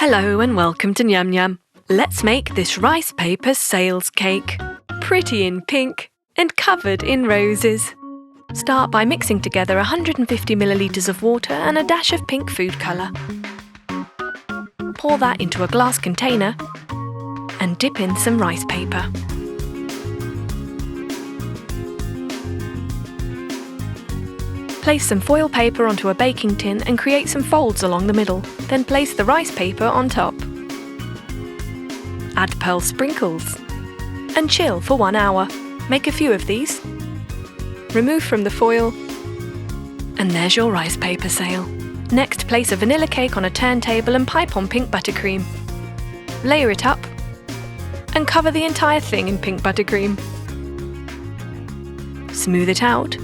Hello and welcome to Nyam Nyam. Let's make this rice paper sails cake. Pretty in pink and covered in roses. Start by mixing together 150 millilitres of water and a dash of pink food colour. Pour that into a glass container and dip in some rice paper. Place some foil paper onto a baking tin and create some folds along the middle, then place the rice paper on top. Add pearl sprinkles and chill for 1 hour. Make a few of these. Remove from the foil and there's your rice paper sail. Next, place a vanilla cake on a turntable and pipe on pink buttercream. Layer it up and cover the entire thing in pink buttercream. Smooth it out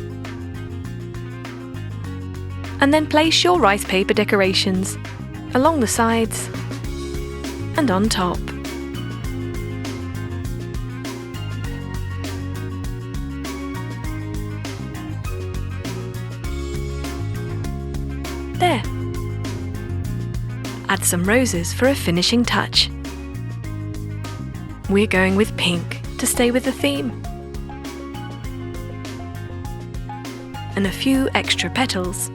and then place your rice paper decorations along the sides and on top. There. Add some roses for a finishing touch. We're going with pink to stay with the theme. And a few extra petals.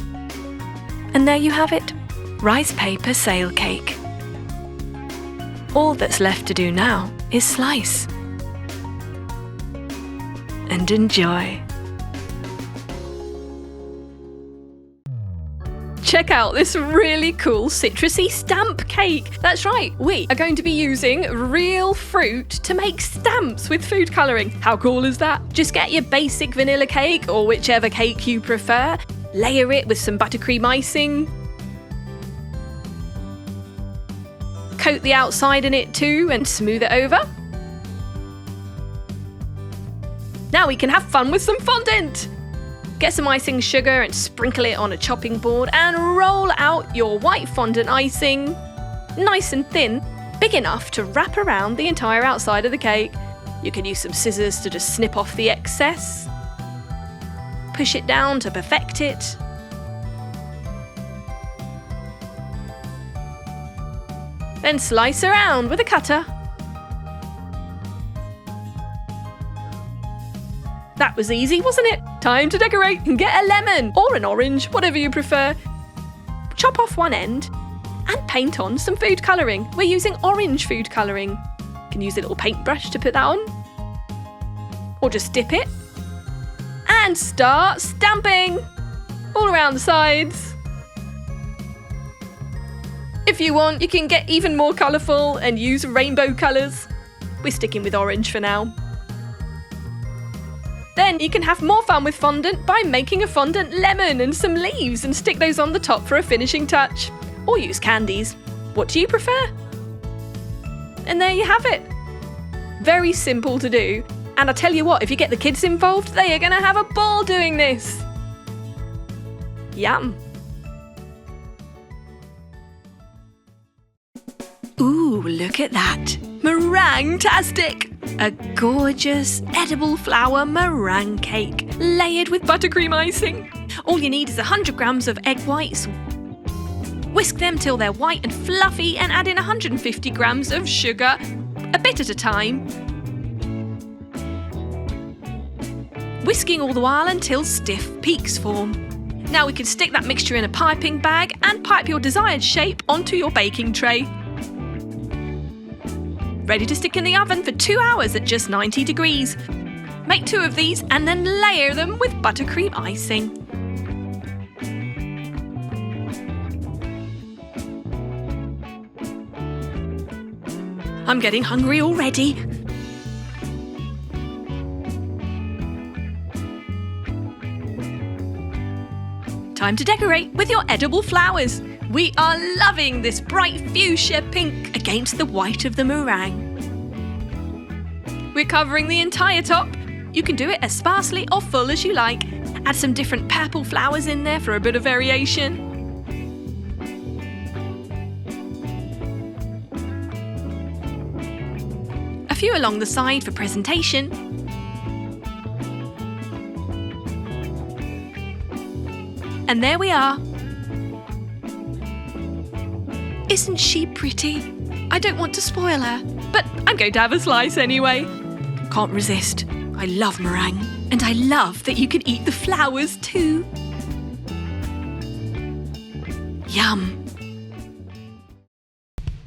And there you have it, rice paper sail cake. All that's left to do now is slice and enjoy. Check out this really cool citrusy stamp cake. That's right, we are going to be using real fruit to make stamps with food colouring. How cool is that? Just get your basic vanilla cake or whichever cake you prefer. Layer it with some buttercream icing. Coat the outside in it too and smooth it over. Now we can have fun with some fondant. Get some icing sugar and sprinkle it on a chopping board and roll out your white fondant icing. Nice and thin, big enough to wrap around the entire outside of the cake. You can use some scissors to just snip off the excess. Push it down to perfect it. Then slice around with a cutter. That was easy, wasn't it? Time to decorate and get a lemon or an orange, whatever you prefer. Chop off one end and paint on some food colouring. We're using orange food colouring. You can use a little paintbrush to put that on. Or just dip it. And start stamping all around the sides. If you want, you can get even more colourful and use rainbow colours. We're sticking with orange for now. Then you can have more fun with fondant by making a fondant lemon and some leaves and stick those on the top for a finishing touch. Or use candies. What do you prefer? And there you have it. Very simple to do. And I tell you what, if you get the kids involved, they are going to have a ball doing this. Yum. Ooh, look at that. Meringue-tastic. A gorgeous edible flour meringue cake layered with buttercream icing. All you need is 100 grams of egg whites. Whisk them till they're white and fluffy and add in 150 grams of sugar, a bit at a time. Whisking all the while until stiff peaks form. Now we can stick that mixture in a piping bag and pipe your desired shape onto your baking tray. Ready to stick in the oven for 2 hours at just 90 degrees. Make 2 of these and then layer them with buttercream icing. I'm getting hungry already. Time to decorate with your edible flowers. We are loving this bright fuchsia pink against the white of the meringue. We're covering the entire top. You can do it as sparsely or full as you like. Add some different purple flowers in there for a bit of variation. A few along the side for presentation. And there we are. Isn't she pretty? I don't want to spoil her, but I'm going to have a slice anyway. Can't resist. I love meringue, and I love that you can eat the flowers too. Yum.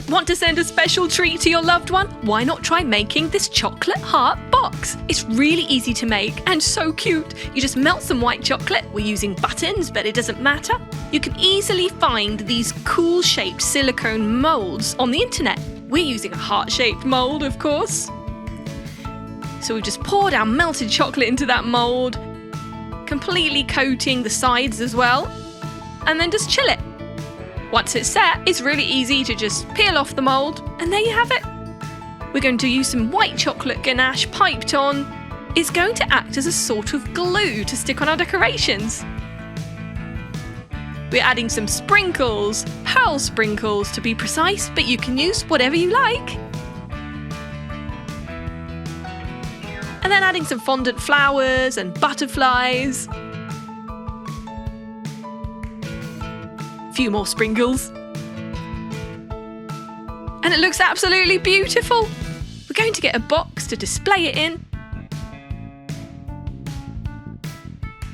Want to send a special treat to your loved one? Why not try making this chocolate heart box? It's really easy to make and so cute. You just melt some white chocolate. We're using buttons, but it doesn't matter. You can easily find these cool shaped silicone molds on the internet. We're using a heart-shaped mold, of course. So we've just poured our melted chocolate into that mold, completely coating the sides as well, and then just chill it. Once it's set, it's really easy to just peel off the mould, and there you have it. We're going to use some white chocolate ganache piped on. It's going to act as a sort of glue to stick on our decorations. We're adding some sprinkles, pearl sprinkles to be precise, but you can use whatever you like. And then adding some fondant flowers and butterflies. Few more sprinkles. And it looks absolutely beautiful. We're going to get a box to display it in.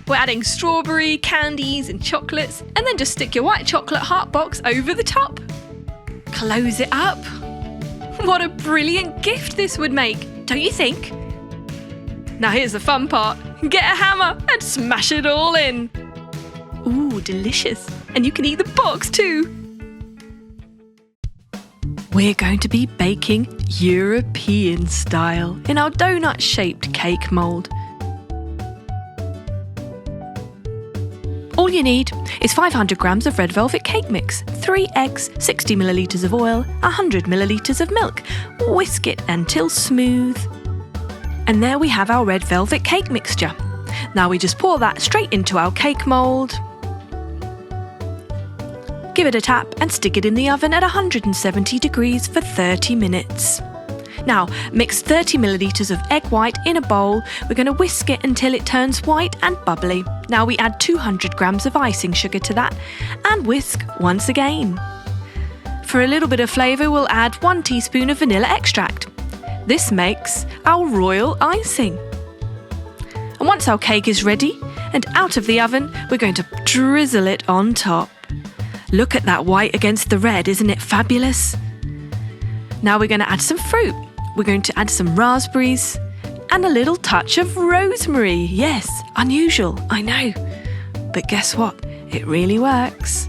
We're adding strawberry, candies and chocolates, and then just stick your white chocolate heart box over the top. Close it up. What a brilliant gift this would make, don't you think? Now here's the fun part. Get a hammer and smash it all in. Ooh, delicious. And you can eat the box too. We're going to be baking European style in our donut-shaped cake mould. All you need is 500 grams of red velvet cake mix, 3 eggs, 60 millilitres of oil, 100 millilitres of milk. Whisk it until smooth. And there we have our red velvet cake mixture. Now we just pour that straight into our cake mould. Give it a tap and stick it in the oven at 170 degrees for 30 minutes. Now, mix 30 millilitres of egg white in a bowl. We're going to whisk it until it turns white and bubbly. Now we add 200 grams of icing sugar to that and whisk once again. For a little bit of flavour, we'll add 1 teaspoon of vanilla extract. This makes our royal icing. And once our cake is ready and out of the oven, we're going to drizzle it on top. Look at that white against the red, isn't it fabulous? Now we're going to add some fruit. We're going to add some raspberries and a little touch of rosemary. Yes, unusual, I know. But guess what? It really works.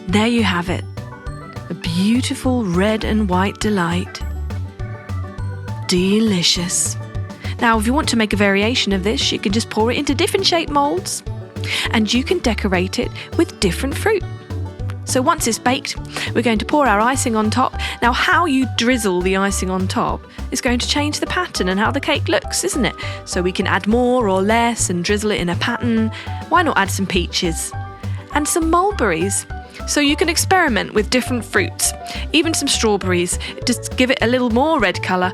There you have it. A beautiful red and white delight. Delicious. Now, if you want to make a variation of this, you can just pour it into different shaped moulds. And you can decorate it with different fruit. So once it's baked, we're going to pour our icing on top. Now, how you drizzle the icing on top is going to change the pattern and how the cake looks, isn't it? So we can add more or less and drizzle it in a pattern. Why not add some peaches and some mulberries? So you can experiment with different fruits, even some strawberries. Just give it a little more red colour.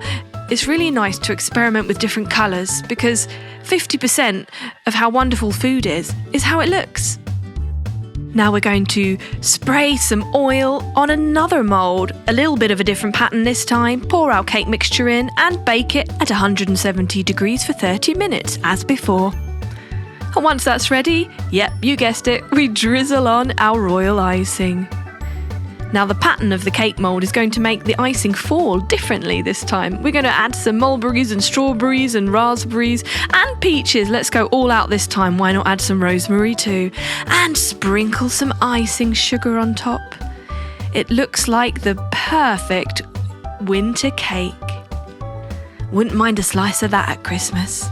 It's really nice to experiment with different colours because 50% of how wonderful food is how it looks. Now we're going to spray some oil on another mould, a little bit of a different pattern this time, pour our cake mixture in and bake it at 170 degrees for 30 minutes as before. And once that's ready, yep, you guessed it, we drizzle on our royal icing. Now the pattern of the cake mould is going to make the icing fall differently this time. We're going to add some mulberries and strawberries and raspberries and peaches. Let's go all out this time. Why not add some rosemary too? And sprinkle some icing sugar on top. It looks like the perfect winter cake. Wouldn't mind a slice of that at Christmas.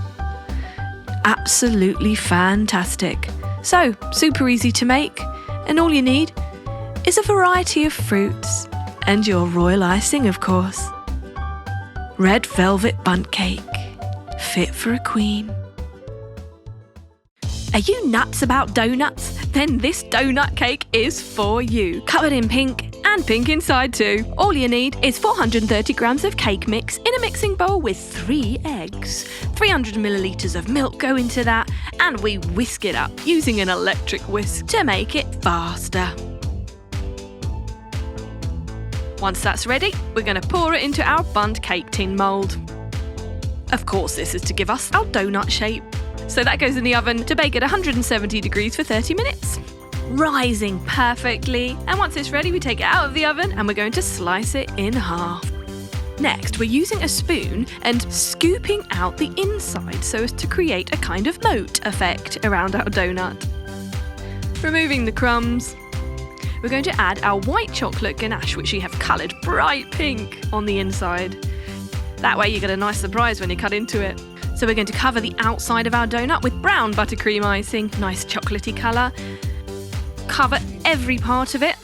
Absolutely fantastic. So, super easy to make, and all you need is a variety of fruits and your royal icing, of course. Red velvet bundt cake, fit for a queen. Are you nuts about donuts? Then this donut cake is for you. Covered in pink and pink inside too. All you need is 430 grams of cake mix in a mixing bowl with 3 eggs. 300 millilitres of milk go into that, and we whisk it up using an electric whisk to make it faster. Once that's ready, we're going to pour it into our bunned cake tin mould. Of course, this is to give us our donut shape. So that goes in the oven to bake at 170 degrees for 30 minutes. Rising perfectly. And once it's ready, we take it out of the oven and we're going to slice it in half. Next, we're using a spoon and scooping out the inside so as to create a kind of moat effect around our donut. Removing the crumbs, we're going to add our white chocolate ganache, which we have coloured bright pink on the inside. That way you get a nice surprise when you cut into it. So we're going to cover the outside of our donut with brown buttercream icing, nice chocolatey colour. Cover every part of it,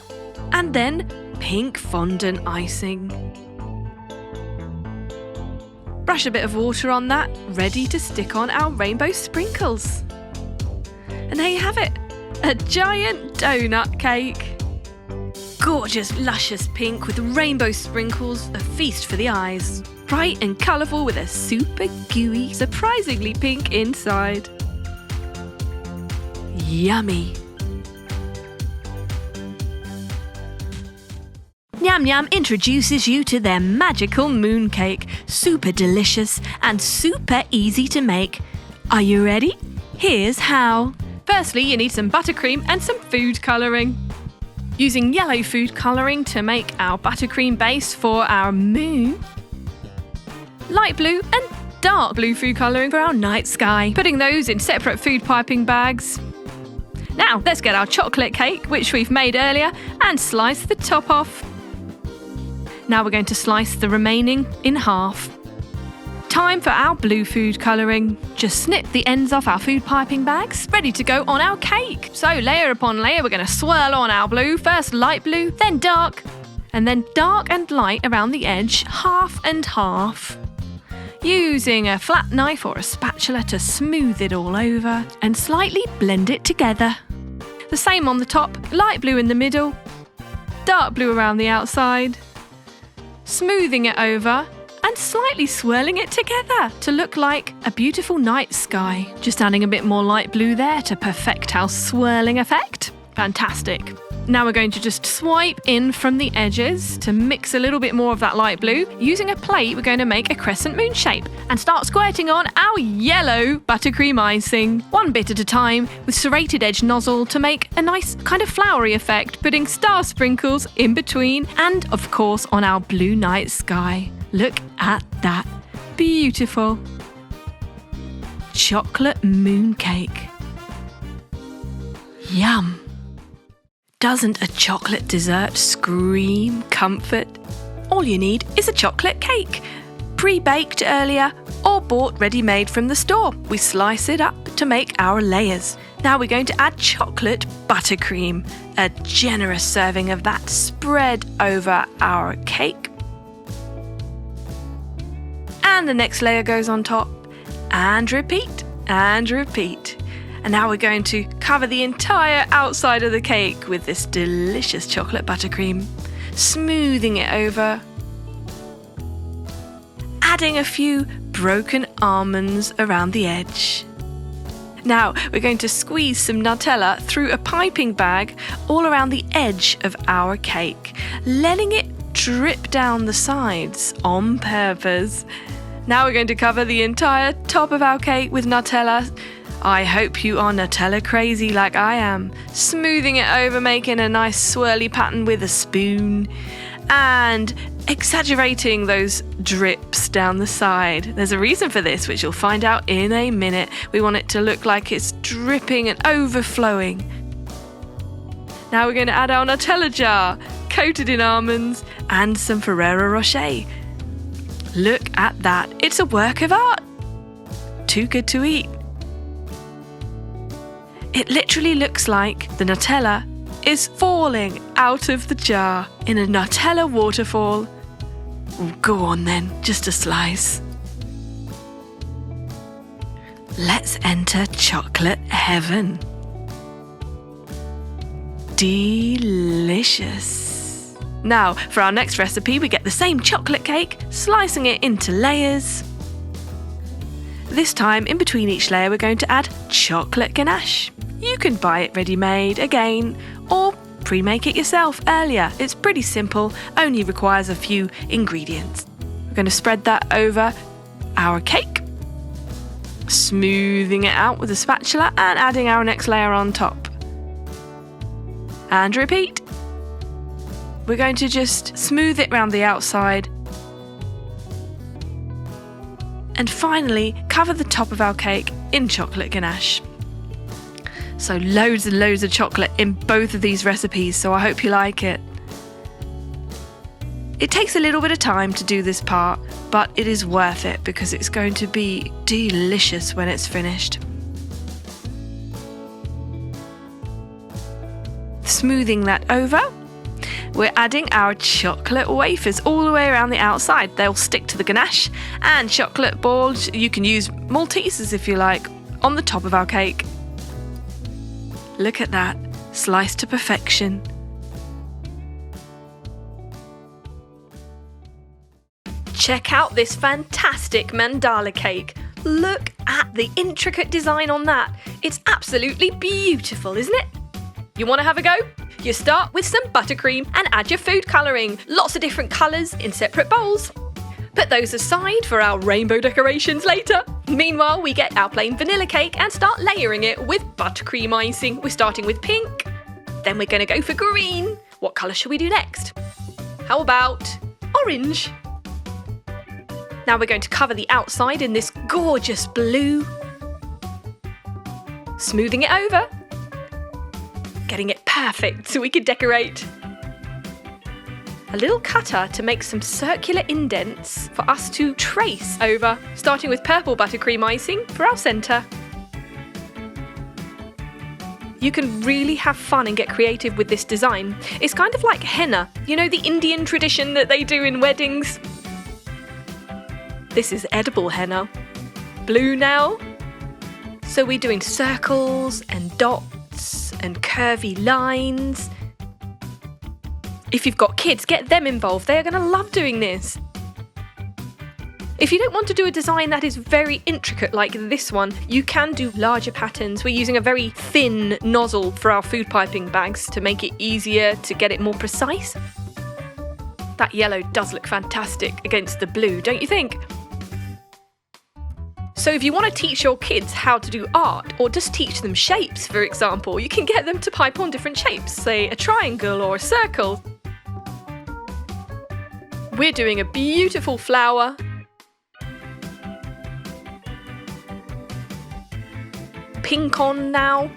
and then pink fondant icing. Brush a bit of water on that, ready to stick on our rainbow sprinkles. And there you have it, a giant donut cake. Gorgeous, luscious pink with rainbow sprinkles, a feast for the eyes. Bright and colourful with a super gooey, surprisingly pink inside. Yummy! Nyam Nyam introduces you to their magical mooncake, super delicious and super easy to make. Are you ready? Here's how. Firstly, you need some buttercream and some food colouring. Using yellow food colouring to make our buttercream base for our moon. Light blue and dark blue food colouring for our night sky. Putting those in separate food piping bags. Now, let's get our chocolate cake, which we've made earlier, and slice the top off. Now we're going to slice the remaining in half. Time for our blue food colouring. Just snip the ends off our food piping bags, ready to go on our cake. So layer upon layer, we're going to swirl on our blue. First light blue, then dark, and then dark and light around the edge, half and half. Using a flat knife or a spatula to smooth it all over and slightly blend it together. The same on the top, light blue in the middle, dark blue around the outside. Smoothing it over and slightly swirling it together to look like a beautiful night sky. Just adding a bit more light blue there to perfect our swirling effect. Fantastic. Now we're going to just swipe in from the edges to mix a little bit more of that light blue. Using a plate, we're going to make a crescent moon shape and start squirting on our yellow buttercream icing, one bit at a time with serrated edge nozzle to make a nice kind of flowery effect, putting star sprinkles in between and, of course, on our blue night sky. Look at that. Beautiful. Chocolate mooncake. Yum. Doesn't a chocolate dessert scream comfort? All you need is a chocolate cake, pre-baked earlier or bought ready-made from the store. We slice it up to make our layers. Now we're going to add chocolate buttercream, a generous serving of that spread over our cake. And the next layer goes on top, and repeat, and repeat. And now we're going to cover the entire outside of the cake with this delicious chocolate buttercream, smoothing it over, adding a few broken almonds around the edge. Now we're going to squeeze some Nutella through a piping bag all around the edge of our cake, letting it drip down the sides on purpose. Now we're going to cover the entire top of our cake with Nutella. I hope you are Nutella crazy like I am. Smoothing it over, making a nice swirly pattern with a spoon and exaggerating those drips down the side. There's a reason for this, which you'll find out in a minute. We want it to look like it's dripping and overflowing. Now we're going to add our Nutella jar, coated in almonds and some Ferrero Rocher. Look at that. It's a work of art. Too good to eat. It literally looks like the Nutella is falling out of the jar in a Nutella waterfall. Go on then, just a slice. Let's enter chocolate heaven. Delicious. Now, for our next recipe, we get the same chocolate cake, slicing it into layers. This time, in between each layer, we're going to add chocolate ganache. You can buy it ready-made again, or pre-make it yourself earlier. It's pretty simple, only requires a few ingredients. We're going to spread that over our cake, smoothing it out with a spatula and adding our next layer on top. And repeat. We're going to just smooth it around the outside. And finally, cover the top of our cake in chocolate ganache. So loads and loads of chocolate in both of these recipes, so I hope you like it. It takes a little bit of time to do this part, but it is worth it because it's going to be delicious when it's finished. Smoothing that over, we're adding our chocolate wafers all the way around the outside. They'll stick to the ganache, and chocolate balls, you can use Maltesers if you like, on the top of our cake. Look at that, sliced to perfection. Check out this fantastic mandala cake. Look at the intricate design on that. It's absolutely beautiful, isn't it? You want to have a go? You start with some buttercream and add your food colouring. Lots of different colours in separate bowls. Put those aside for our rainbow decorations later. Meanwhile, we get our plain vanilla cake and start layering it with buttercream icing. We're starting with pink, then we're going to go for green. What colour shall we do next? How about orange? Now we're going to cover the outside in this gorgeous blue. Smoothing it over. Getting it perfect so we can decorate. A little cutter to make some circular indents for us to trace over, starting with purple buttercream icing for our centre. You can really have fun and get creative with this design. It's kind of like henna, you know, the Indian tradition that they do in weddings. This is edible henna. Blue now. So we're doing circles and dots and curvy lines. If you've got kids, get them involved. They are going to love doing this. If you don't want to do a design that is very intricate like this one, you can do larger patterns. We're using a very thin nozzle for our food piping bags to make it easier to get it more precise. That yellow does look fantastic against the blue, don't you think? So if you want to teach your kids how to do art, or just teach them shapes, for example, you can get them to pipe on different shapes, say a triangle or a circle. We're doing a beautiful flower. Pink on now.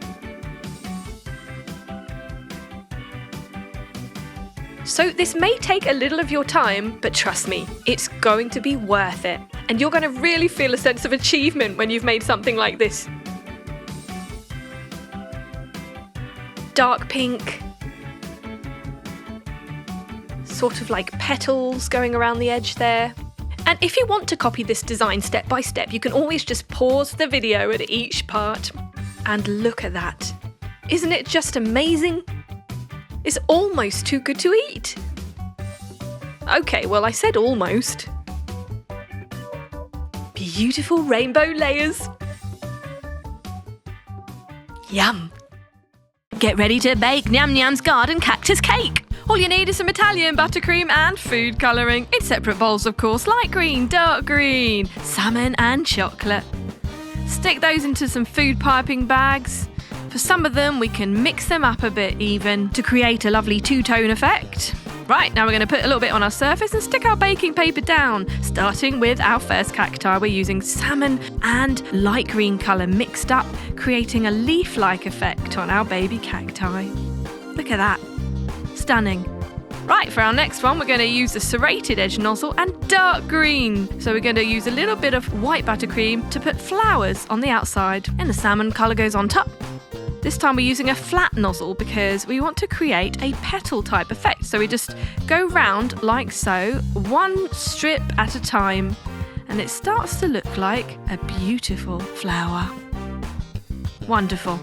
So this may take a little of your time, but trust me, it's going to be worth it. And you're going to really feel a sense of achievement when you've made something like this. Dark pink. Sort of like petals going around the edge there. And if you want to copy this design step by step, you can always just pause the video at each part. And look at that. Isn't it just amazing? It's almost too good to eat. Okay, well, I said almost. Beautiful rainbow layers. Yum. Get ready to bake Nyam Nyam's garden cactus cake. All you need is some Italian buttercream and food colouring. In separate bowls, of course, light green, dark green, salmon and chocolate. Stick those into some food piping bags. For some of them, we can mix them up a bit even to create a lovely two-tone effect. Right, now we're going to put a little bit on our surface and stick our baking paper down. Starting with our first cacti, we're using salmon and light green colour mixed up, creating a leaf-like effect on our baby cacti. Look at that. Stunning. Right, for our next one, we're going to use the serrated edge nozzle and dark green. So we're going to use a little bit of white buttercream to put flowers on the outside, and the salmon colour goes on top. This time we're using a flat nozzle because we want to create a petal type effect. So we just go round like so, one strip at a time, and it starts to look like a beautiful flower. Wonderful.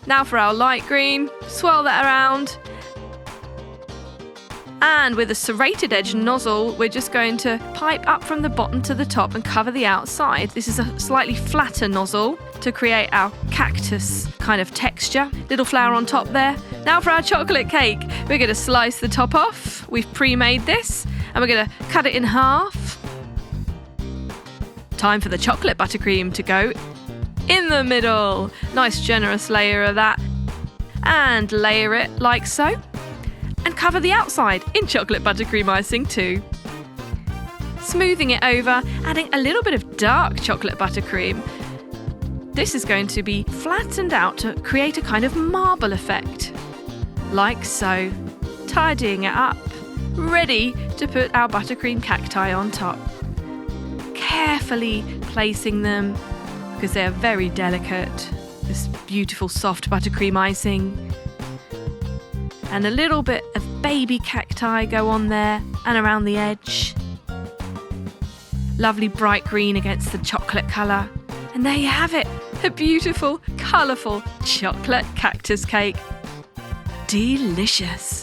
Now for our light green, swirl that around. And with a serrated edge nozzle, we're just going to pipe up from the bottom to the top and cover the outside. This is a slightly flatter nozzle. to create our cactus kind of texture. Little flower on top there. Now for our chocolate cake. We're going to slice the top off. We've pre-made this and we're going to cut it in half. Time for the chocolate buttercream to go in the middle. Nice generous layer of that. And layer it like so. And cover the outside in chocolate buttercream icing too. Smoothing it over, adding a little bit of dark chocolate buttercream. This is going to be flattened out to create a kind of marble effect. Like so. Tidying it up. Ready to put our buttercream cacti on top. Carefully placing them because they're very delicate. This beautiful soft buttercream icing. And a little bit of baby cacti go on there and around the edge. Lovely bright green against the chocolate colour. And there you have it, a beautiful, colourful chocolate cactus cake. Delicious.